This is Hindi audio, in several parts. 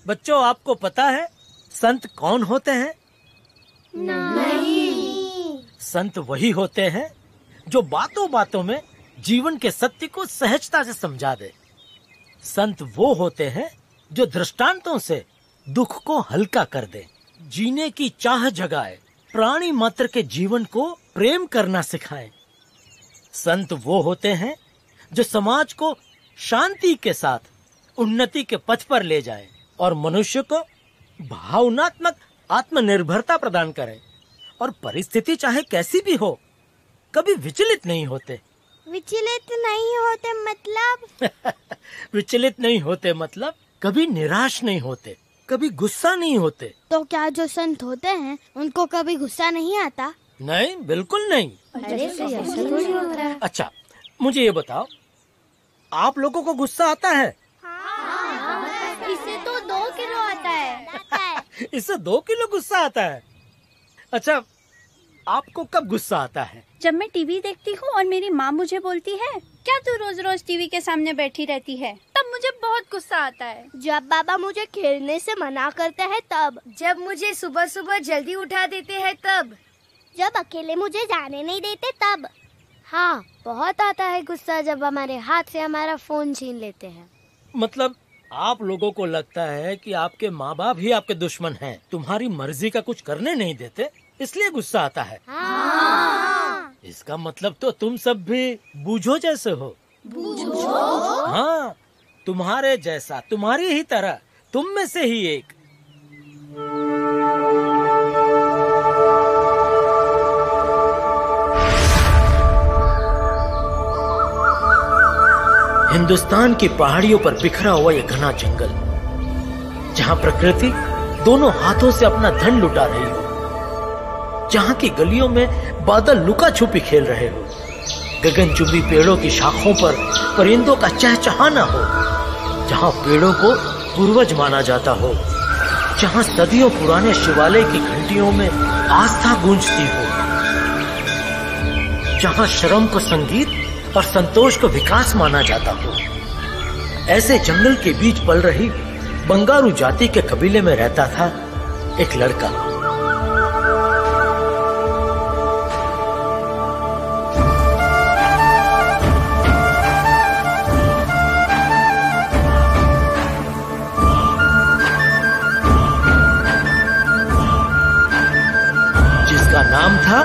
बच्चों, आपको पता है संत कौन होते हैं? नहीं। संत वही होते हैं जो बातों बातों में जीवन के सत्य को सहजता से समझा दे। संत वो होते हैं जो दृष्टांतों से दुख को हल्का कर दे, जीने की चाह जगाए, प्राणी मात्र के जीवन को प्रेम करना सिखाएं। संत वो होते हैं जो समाज को शांति के साथ उन्नति के पथ पर ले जाएं और मनुष्य को भावनात्मक आत्मनिर्भरता प्रदान करें, और परिस्थिति चाहे कैसी भी हो कभी विचलित नहीं होते। विचलित नहीं होते मतलब? विचलित नहीं होते मतलब कभी निराश नहीं होते, कभी गुस्सा नहीं होते। तो क्या जो संत होते हैं उनको कभी गुस्सा नहीं आता? नहीं, बिल्कुल नहीं। अच्छा, मुझे ये बताओ, आप लोगों को गुस्सा आता है? इससे तो 2 किलो आता है। इससे 2 किलो गुस्सा आता है। अच्छा, आपको कब गुस्सा आता है? जब मैं टीवी देखती हूँ और मेरी माँ मुझे बोलती है, क्या तू रोज रोज टीवी के सामने बैठी रहती है, तब मुझे बहुत गुस्सा आता है। जब बाबा मुझे खेलने से मना करते हैं तब। जब मुझे सुबह सुबह जल्दी उठा देते हैं तब। जब अकेले मुझे जाने नहीं देते तब। हाँ, बहुत आता है गुस्सा जब हमारे हाथ से हमारा फोन छीन लेते हैं। मतलब आप लोगों को लगता है कि आपके माँ बाप ही आपके दुश्मन हैं, तुम्हारी मर्जी का कुछ करने नहीं देते, इसलिए गुस्सा आता है। हाँ। इसका मतलब तो तुम सब भी बूझो जैसे हो। बूझो? हाँ, तुम्हारे जैसा, तुम्हारी ही तरह, तुम में से ही एक। हिंदुस्तान की पहाड़ियों पर बिखरा हुआ ये घना जंगल, जहाँ प्रकृति दोनों हाथों से अपना धन लुटा रही हो, जहाँ की गलियों में बादल लुका छुपी खेल रहे हो, गगनचुंबी पेड़ों की शाखों पर परिंदों का चहचहाना हो, जहाँ पेड़ों को पूर्वज माना जाता हो, जहाँ सदियों पुराने शिवालय की घंटियों में आस्था गूंजती हो, जहाँ श्रम को संगीत और संतोष को विकास माना जाता हो, ऐसे जंगल के बीच पल रही बंगारू जाति के कबीले में रहता था एक लड़का। जिसका नाम था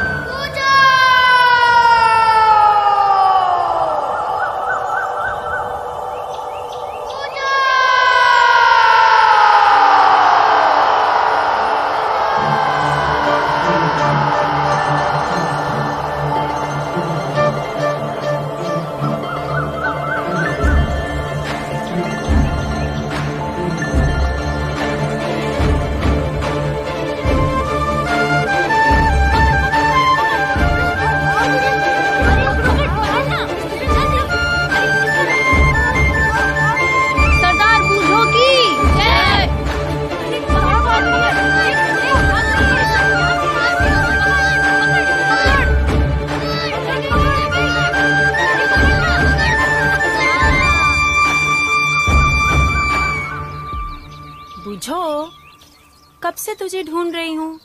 कब से तुझे ढूंढ रही हूँ।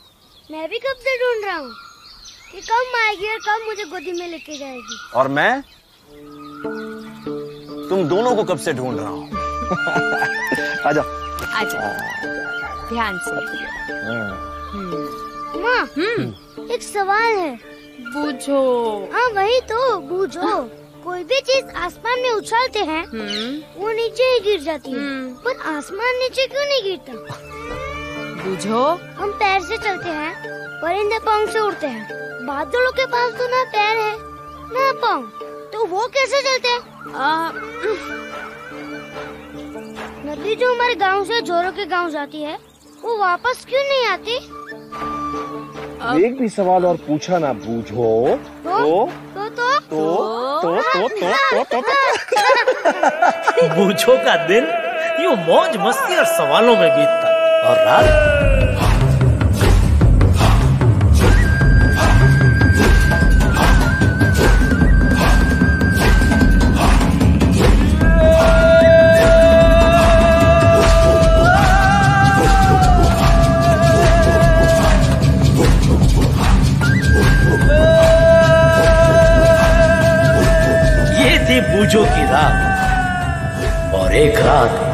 मैं भी कब से ढूंढ रहा हूँ कि कब आएगी और कब मुझे गोदी में लेके जाएगी। और मैं तुम दोनों को कब से ढूंढ रहा हूँ। आजा आजा, ध्यान से। माँ, एक सवाल है। बूझो। हाँ वही तो, बूझो। कोई भी चीज आसमान में उछालते हैं वो नीचे ही गिर जाती है, पर आसमान नीचे क्यों नहीं गिरता? बूझो। हम पैर से चलते हैं, परिंदे पाँव से उड़ते हैं, बादलों के पास तो ना पैर है ना पाँव, तो वो कैसे चलते हैं? नदी जो हमारे गांव से जोरों के गांव जाती है वो वापस क्यों नहीं आती? एक भी सवाल और पूछा ना बूझो तो बूझो का दिन यूं मौज मस्ती और सवालों में बीतता और रात पूजो की रात और एक रात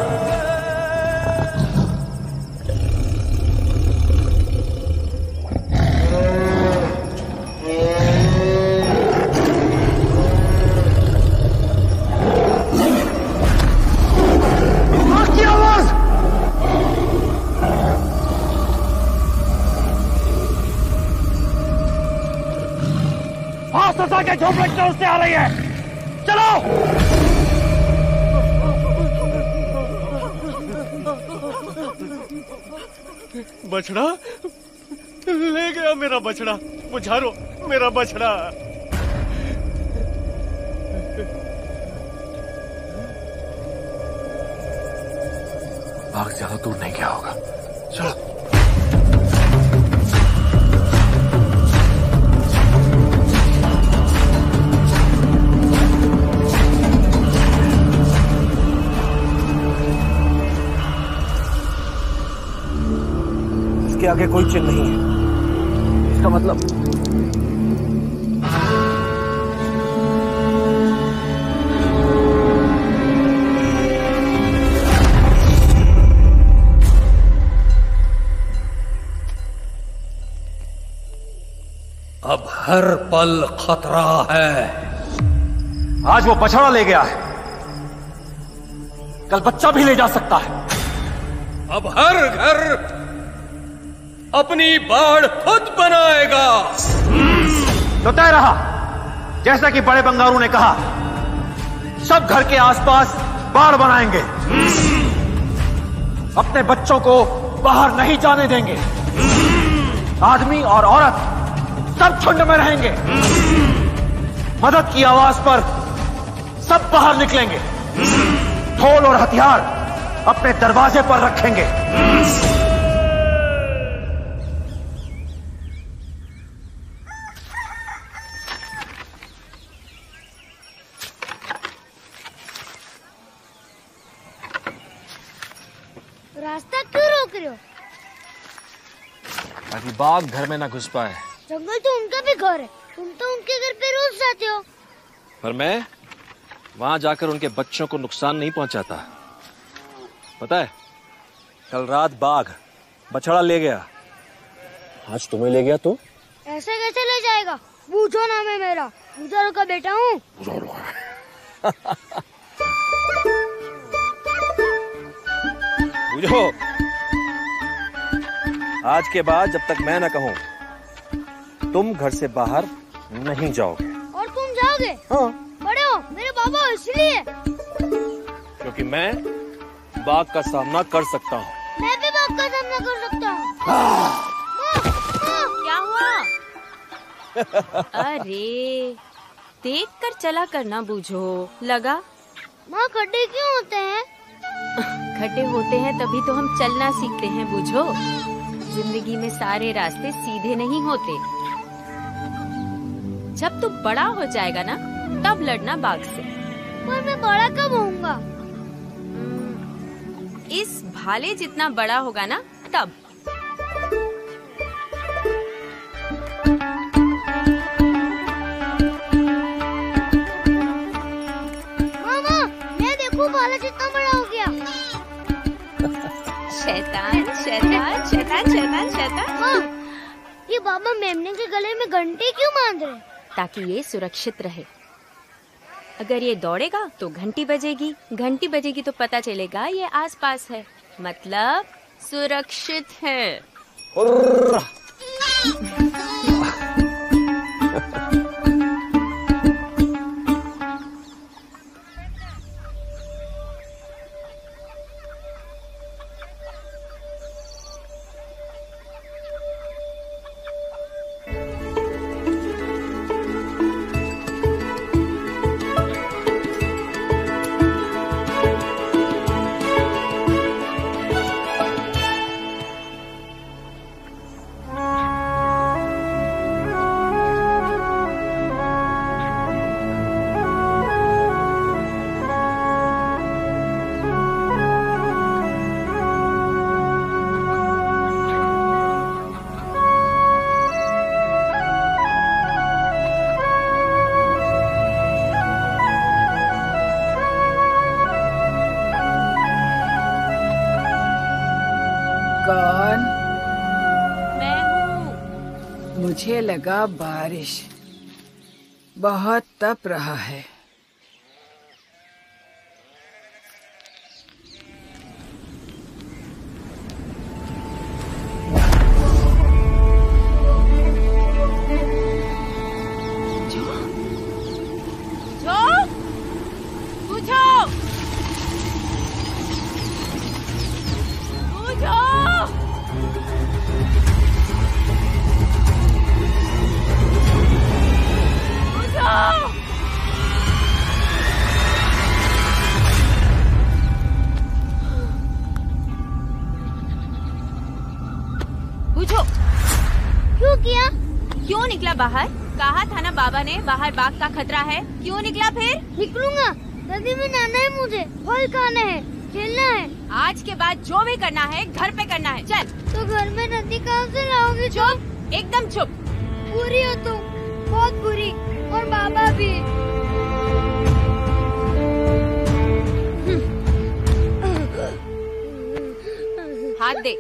के झोपड़े की तरफ से आ रही है। चलो बछड़ा ले गया मेरा बछड़ा। बुझारो मेरा बछड़ा। बाघ ज्यादा दूर नहीं गया होगा। चलो इसके आगे कोई चिन्ह नहीं है। इसका मतलब अब हर पल खतरा है। आज वो बछड़ा ले गया है, कल बच्चा भी ले जा सकता है। अब हर घर अपनी बाड़ खुद बनाएगा। तो तय रहा, जैसा कि बड़े बंगारू ने कहा, सब घर के आसपास बाड़ बनाएंगे। अपने बच्चों को बाहर नहीं जाने देंगे। आदमी और औरत सब झुंड में रहेंगे। मदद की आवाज पर सब बाहर निकलेंगे। ढोल और हथियार अपने दरवाजे पर रखेंगे। रास्ता क्यों रोक रहे हो? ताकि बाघ घर में ना घुस पाए। जंगल तो उनका भी घर है, तुम तो उनके घर पे रोज जाते हो। पर मैं वहां जाकर उनके बच्चों को नुकसान नहीं पहुंचाता। पता है, कल रात बाघ बछड़ा ले गया, आज तुम्हें ले गया तो? ऐसे कैसे ले जाएगा? बूझो नाम है मेरा, बुझारो का बेटा हूँ। बुझो, आज के बाद जब तक मैं ना कहूं, तुम घर से बाहर नहीं जाओगे। और तुम जाओगे? हाँ। बड़े हो, मेरे बाबा हो इसलिए। क्योंकि मैं बाघ का सामना कर सकता हूँ। मैं भी बाघ का सामना कर सकता हूँ। क्या हुआ? अरे देख कर चला करना बूझो। लगा? माँ, खड्डे क्यों होते हैं? खड्डे होते हैं तभी तो हम चलना सीखते हैं बूझो। जिंदगी में सारे रास्ते सीधे नहीं होते। जब तू बड़ा हो जाएगा ना, तब लड़ना बाघ से। पर मैं बड़ा कब होऊंगा? इस भाले जितना बड़ा होगा ना, तब। मामा, मैं देखूं भाला जितना बड़ा हो गया। शैतान शैतान शैतान शैतान शैतान। हाँ, ये बाबा मेमने के गले में घंटी क्यों बांध रहे? ताकि ये सुरक्षित रहे। अगर ये दौड़ेगा तो घंटी बजेगी, घंटी बजेगी तो पता चलेगा ये आसपास है, मतलब सुरक्षित है। कौन? मैं हूँ। मुझे लगा बारिश। बहुत तप रहा है। क्यों किया? क्यों निकला बाहर? कहा था ना बाबा ने बाहर बाघ का खतरा है। क्यों निकला फिर? निकलूंगा। नदी में नहाना है मुझे, फल खाना है, खेलना है। आज के बाद जो भी करना है घर पे करना है। चल। तो घर में नदी कहाँ से लाओगी? चुप, एकदम चुप। बुरी हो तुम, बहुत बुरी। और बाबा भी। हाथ दे।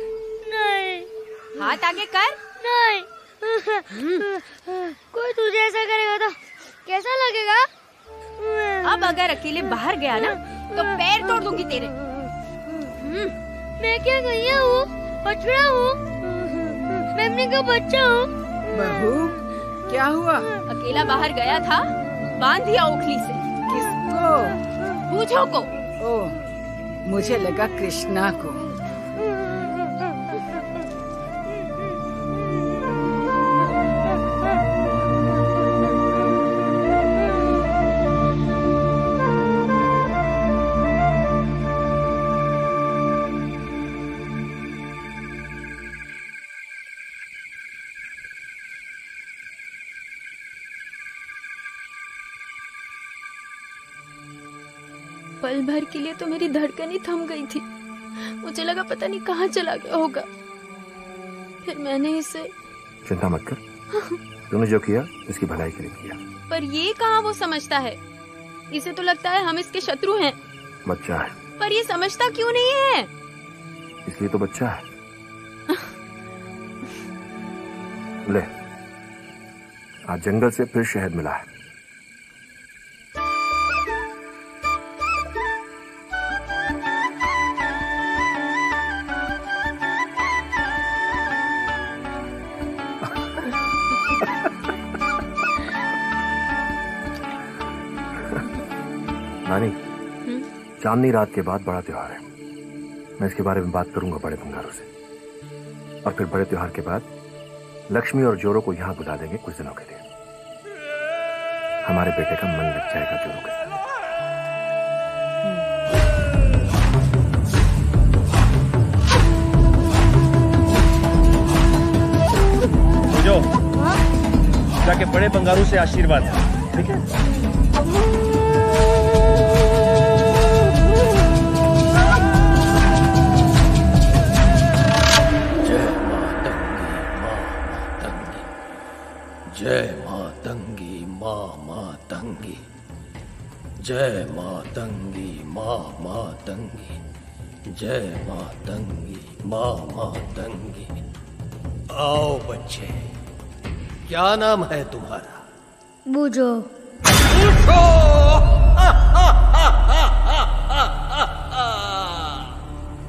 नहीं। हाथ आगे कर। नहीं। कोई तुझे ऐसा करेगा तो कैसा लगेगा? अब अगर अकेले बाहर गया ना तो पैर तोड़ दूंगी तेरे। मैं क्या गैया हूँ? बछड़ा हूँ। मेमने का बच्चा हूँ। बहू, क्या हुआ? अकेला बाहर गया था, बांध दिया ओखली से। किसको? बूझो को। ओह, मुझे लगा कृष्णा को। पल भर के लिए तो मेरी धड़कन ही थम गई थी। मुझे लगा पता नहीं कहाँ चला गया होगा। फिर मैंने इसे। चिंता मत कर, तूने जो किया इसकी भलाई के लिए किया। पर ये कहाँ वो समझता है? इसे तो लगता है हम इसके शत्रु हैं। बच्चा है। पर ये समझता क्यों नहीं है? इसलिए तो बच्चा है। ले, आज जंगल से फिर शहद मिला है। नानी, चांदनी रात के बाद बड़ा त्योहार है। मैं इसके बारे में बात करूंगा बड़े भंगारों से। और फिर बड़े त्योहार के बाद लक्ष्मी और जोरो को यहां बुला देंगे कुछ दिनों के लिए। हमारे बेटे का मन लग जाएगा जोरो के साथ। जो जाके बड़े भंगारों से आशीर्वाद है, ठीक है? जय मातंगी माँ मातंगी, जय मातंगी माँ मातंगी, जय मातंगी माँ मातंगी। आओ बच्चे, क्या नाम है तुम्हारा? बूझो। उठो!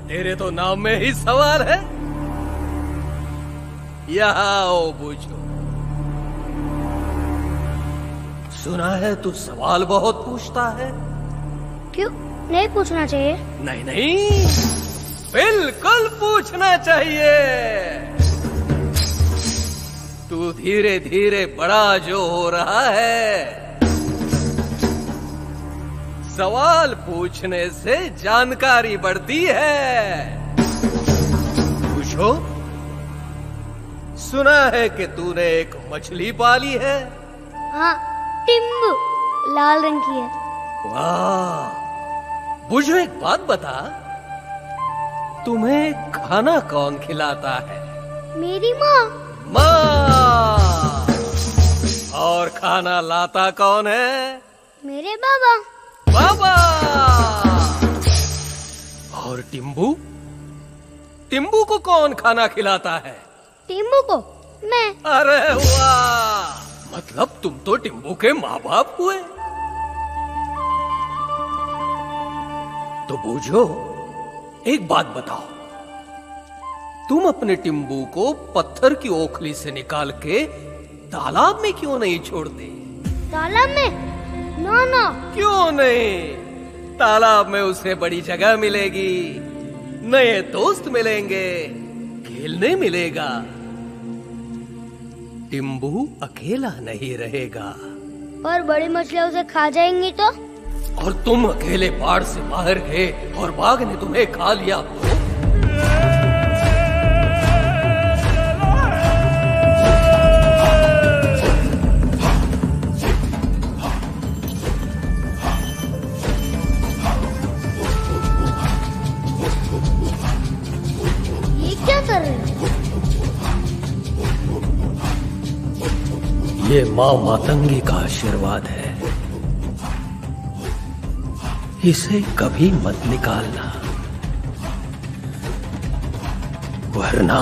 तेरे तो नाम में ही सवाल है। यहाँ आओ बूझो। सुना है तू सवाल बहुत पूछता है। क्यों? नहीं पूछना चाहिए। नहीं नहीं, बिल्कुल पूछना चाहिए। तू धीरे धीरे बड़ा जो हो रहा है, सवाल पूछने से जानकारी बढ़ती है। पूछो। सुना है कि तूने एक मछली पाली है। हाँ, टिम्बू, लाल रंग की है। वाह! बुझो, एक बात बता, तुम्हें खाना कौन खिलाता है? मेरी माँ। माँ! और खाना लाता कौन है? मेरे बाबा। बाबा! और टिम्बू? टिम्बू को कौन खाना खिलाता है? टिम्बू को मैं। अरे वाह, मतलब तुम तो टिम्बू के माँ बाप हुए। तो बूझो, एक बात बताओ, तुम अपने टिम्बू को पत्थर की ओखली से निकाल के तालाब में क्यों नहीं छोड़ते? तालाब में? ना ना। क्यों नहीं? तालाब में उसे बड़ी जगह मिलेगी, नए दोस्त मिलेंगे, खेलने मिलेगा। टिम्बू अकेला नहीं रहेगा। पर बड़ी मछलियाँ उसे खा जाएंगी तो? और तुम अकेले बाढ़ से बाहर गए और बाघ ने तुम्हें खा लिया तो? ये क्या कर रहे हैं? ये माँ मातंगी का आशीर्वाद है, इसे कभी मत निकालना, वरना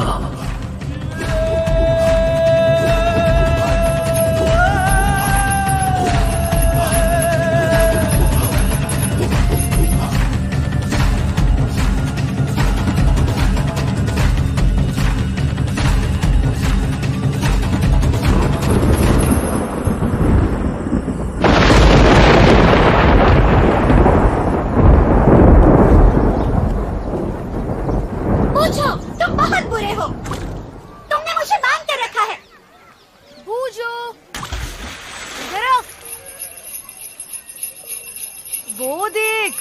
वो देख,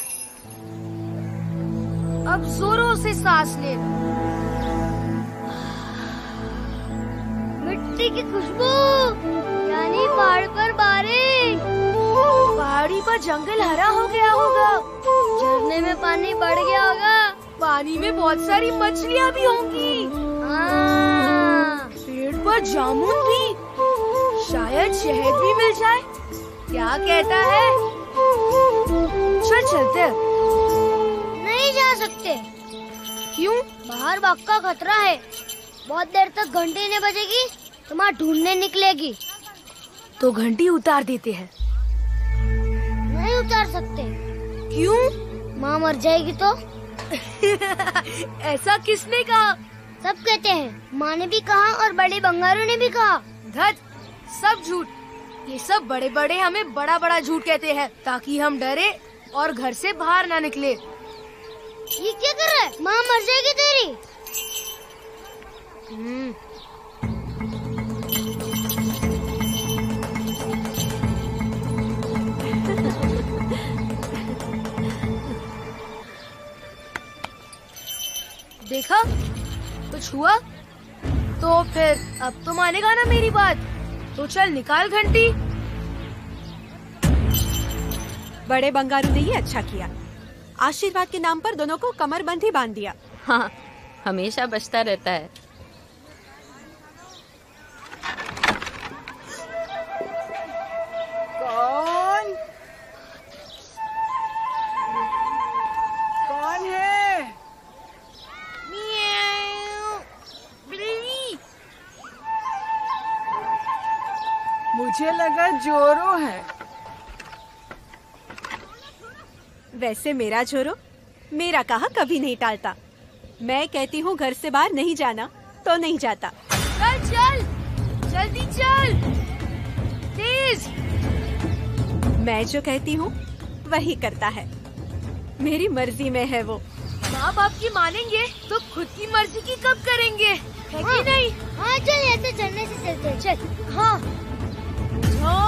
अब जोरों से सांस ले। मिट्टी की खुशबू, यानी पहाड़ पर बारिश। पहाड़ी पर जंगल हरा हो गया होगा, झरने में पानी बढ़ गया होगा, पानी में बहुत सारी मछलियाँ भी होंगी, पेड़ पर जामुन भी, शायद शहद भी मिल जाए। क्या कहता है? चल चलते। नहीं जा सकते। क्यों? बाहर बाघ का खतरा है, बहुत देर तक घंटी नहीं बजेगी तो माँ ढूंढने निकलेगी। तो घंटी उतार देते हैं। नहीं उतार सकते। क्यों? माँ मर जाएगी तो। ऐसा किसने कहा? सब कहते हैं, माँ ने भी कहा और बड़े बंगारू ने भी कहा। धत, सब झूठ। ये सब बड़े बड़े हमें बड़ा बड़ा झूठ कहते हैं ताकि हम डरे और घर से बाहर ना निकले। ये क्या कर रहा है? माँ मर जाएगी तेरी। देखा, कुछ हुआ? तो फिर अब तो मानेगा ना मेरी बात। तो चल निकाल घंटी। बड़े बंगारू ने ही अच्छा किया, आशीर्वाद के नाम पर दोनों को कमरबंद ही बांध दिया। हाँ, हमेशा बचता रहता है। कौन? कौन है? बिल्ली। मुझे लगा जोरो है। वैसे मेरा जोरो मेरा कहा कभी नहीं टालता। मैं कहती हूँ घर से बाहर नहीं जाना तो नहीं जाता। चल चल, जल्दी चल, तेज। मैं जो कहती हूँ वही करता है, मेरी मर्जी में है वो। माँ बाप की मानेंगे तो खुद की मर्जी की कब करेंगे, है कि नहीं? हाँ चल, ऐसे चलने से चलते चल। हाँ बुझो,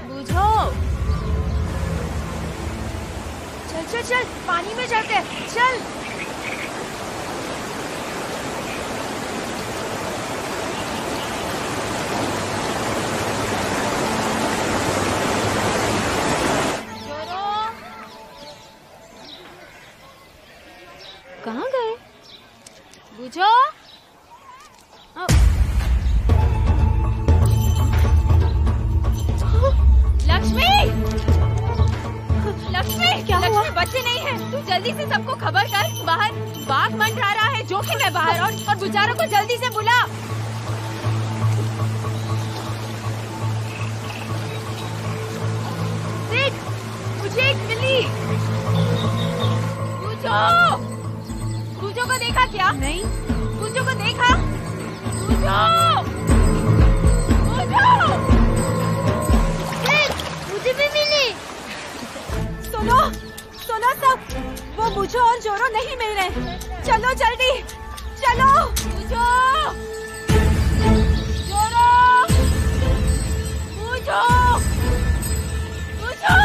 बुझो। चल चल चल, पानी में जाते हैं, चल। कहाँ गए? बुझो। लक्ष्मी! लक्ष्मी! क्या हुआ? लक्ष्मी, बच्चे नहीं हैं। जल्दी से सबको खबर कर, बाहर बाघ मंडरा रहा है, जोखिम है बाहर, और गुजारों को जल्दी से बुला। देख, मुझे एक मिली। पूजो को देखा क्या? नहीं। पूजो को देखा? मुझे भी मिली। सुनो सुनो सब, वो बुझो और जोरो नहीं मिल रहे। चलो जल्दी चलो। बुझो, जोरो, बुझो, बुझो।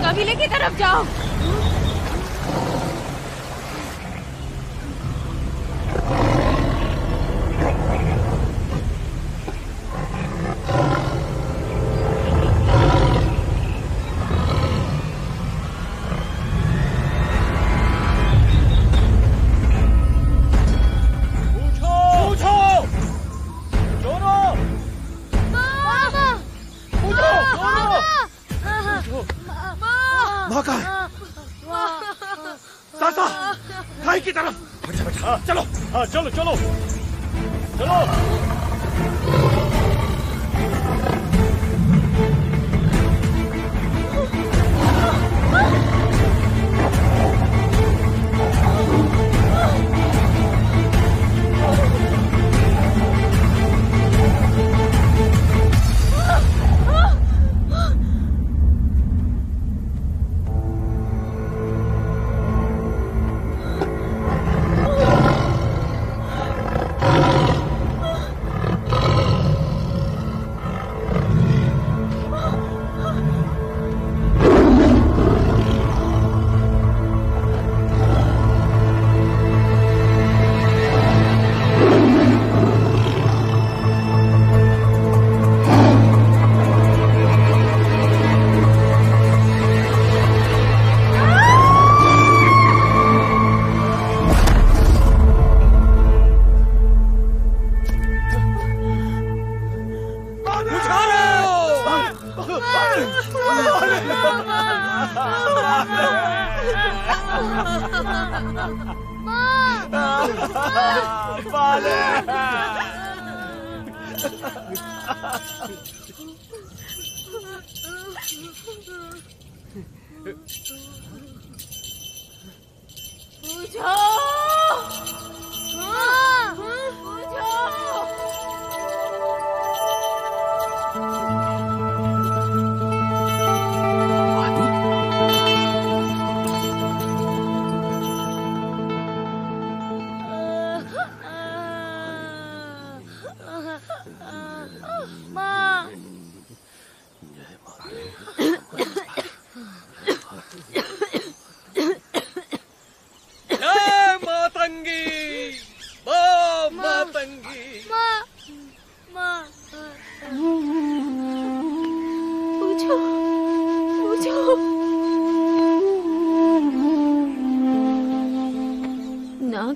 कबीले की तरफ जाओ। खाई की तरफ। चलो चलो चलो चलो।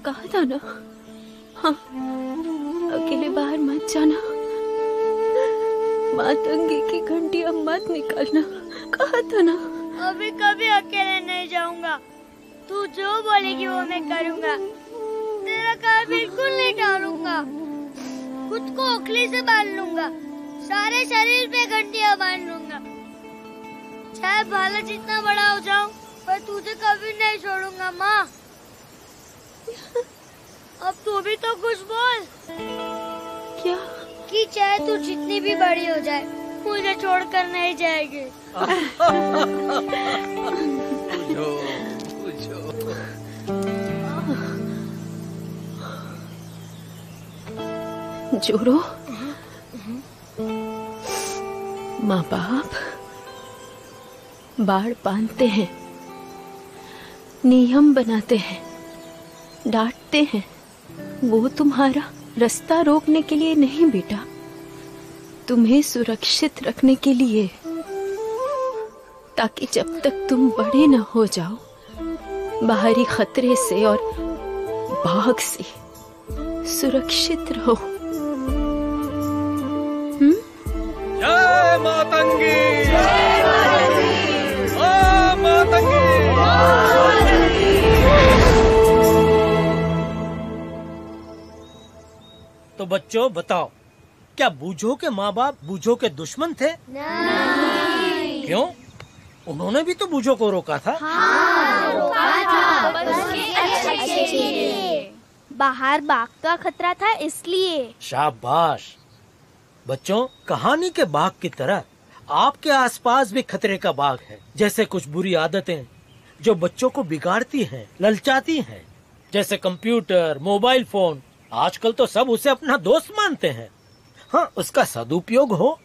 कहा था ना, हाँ, अकेले बाहर मत जाना, मातंगी की घंटी अब मत निकालना, कहा था ना। अभी कभी अकेले नहीं जाऊंगा, तू जो बोलेगी वो मैं करूंगा। तेरा कार बिल्कुल नहीं टालूंगा। खुद को ओखली से बांध लूंगा, सारे शरीर पे घंटियां बांध लूंगा। चाहे भाला जितना बड़ा हो जाऊं, पर तुझे कभी नहीं छोड़ूंगा माँ। अब तू भी तो कुछ बोल। क्या? कि चाहे तू जितनी भी बड़ी हो जाए, मुझे छोड़कर नहीं जाएगी। जोरो, माँ बाप बाड़ बांधते हैं, नियम बनाते हैं, डांटते हैं। वो तुम्हारा रास्ता रोकने के लिए नहीं बेटा, तुम्हें सुरक्षित रखने के लिए, ताकि जब तक तुम बड़े न हो जाओ, बाहरी खतरे से और बाघ से सुरक्षित रहो। जय मातंगी, जय मातंगी। तो बच्चों बताओ, क्या बूझो के माँ बाप बूझो के दुश्मन थे? नहीं। क्यों? उन्होंने भी तो बूझो को रोका था। हाँ, रोका था, पर उसके अच्छे लिए। बाहर बाघ का खतरा था इसलिए। शाबाश। बच्चों, कहानी के बाघ की तरह आपके आसपास भी खतरे का बाघ है। जैसे कुछ बुरी आदतें जो बच्चों को बिगाड़ती हैं, ललचाती हैं, जैसे कंप्यूटर, मोबाइल फोन। आजकल तो सब उसे अपना दोस्त मानते हैं। हाँ, उसका सदुपयोग हो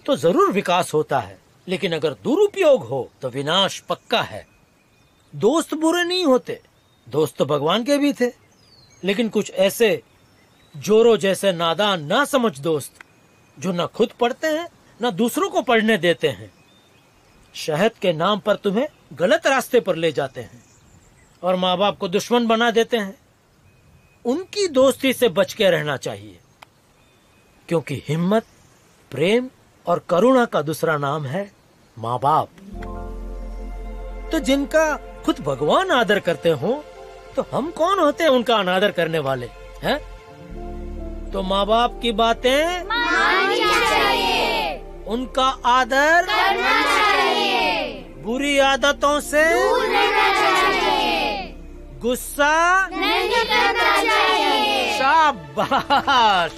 तो जरूर विकास होता है, लेकिन अगर दुरुपयोग हो तो विनाश पक्का है। दोस्त बुरे नहीं होते, दोस्त तो भगवान के भी थे, लेकिन कुछ ऐसे जोरो जैसे नादान ना समझ दोस्त, जो न खुद पढ़ते हैं न दूसरों को पढ़ने देते हैं, शहद के नाम पर तुम्हें गलत रास्ते पर ले जाते हैं और माँ बाप को दुश्मन बना देते हैं। उनकी दोस्ती से बच के रहना चाहिए, क्योंकि हिम्मत, प्रेम और करुणा का दूसरा नाम है माँ बाप। तो जिनका खुद भगवान आदर करते हो, तो हम कौन होते हैं उनका अनादर करने वाले हैं? तो माँ बाप की बातें माननी चाहिए, उनका आदर करना चाहिए, बुरी आदतों से दूर रहना चाहिए, गुस्सा नहीं करना चाहिए। शाबाश।